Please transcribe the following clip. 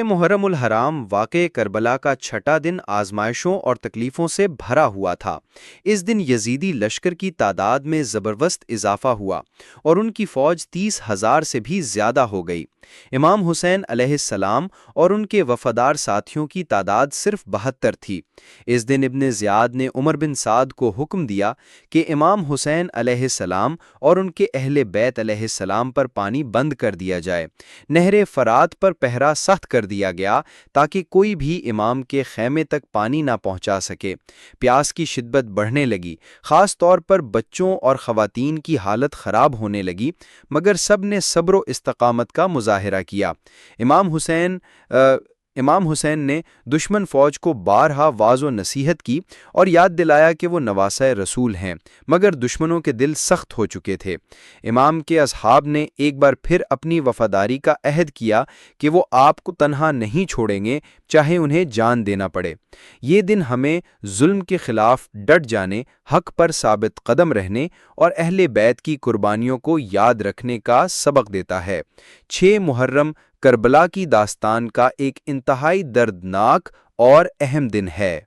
محرم الحرام واقع کربلا کا چھٹا دن آزمائشوں اور تکلیفوں سے بھرا ہوا تھا۔ اس دن یزیدی لشکر کی تعداد میں زبردست اضافہ ہوا اور ان کی فوج 30,000 سے بھی زیادہ ہو گئی۔ امام حسین علیہ السلام اور ان کے وفادار ساتھیوں کی تعداد صرف 72 تھی۔ اس دن ابن زیاد نے عمر بن سعد کو حکم دیا کہ امام حسین علیہ السلام اور ان کے اہل بیت علیہ السلام پر پانی بند کر دیا جائے۔ نہر فرات پر پہرا سخت کر دیا گیا تاکہ کوئی بھی امام کے خیمے تک پانی نہ پہنچا سکے۔ پیاس کی شدت بڑھنے لگی، خاص طور پر بچوں اور خواتین کی حالت خراب ہونے لگی، مگر سب نے صبر و استقامت کا مظاہرہ کیا۔ امام حسین نے دشمن فوج کو بارہا واعظ و نصیحت کی اور یاد دلایا کہ وہ نواسہ رسول ہیں، مگر دشمنوں کے دل سخت ہو چکے تھے۔ امام کے اصحاب نے ایک بار پھر اپنی وفاداری کا عہد کیا کہ وہ آپ کو تنہا نہیں چھوڑیں گے، چاہے انہیں جان دینا پڑے۔ یہ دن ہمیں ظلم کے خلاف ڈٹ جانے، حق پر ثابت قدم رہنے اور اہل بیت کی قربانیوں کو یاد رکھنے کا سبق دیتا ہے۔ 6 محرم کربلا کی داستان کا ایک انتہائی دردناک اور اہم دن ہے۔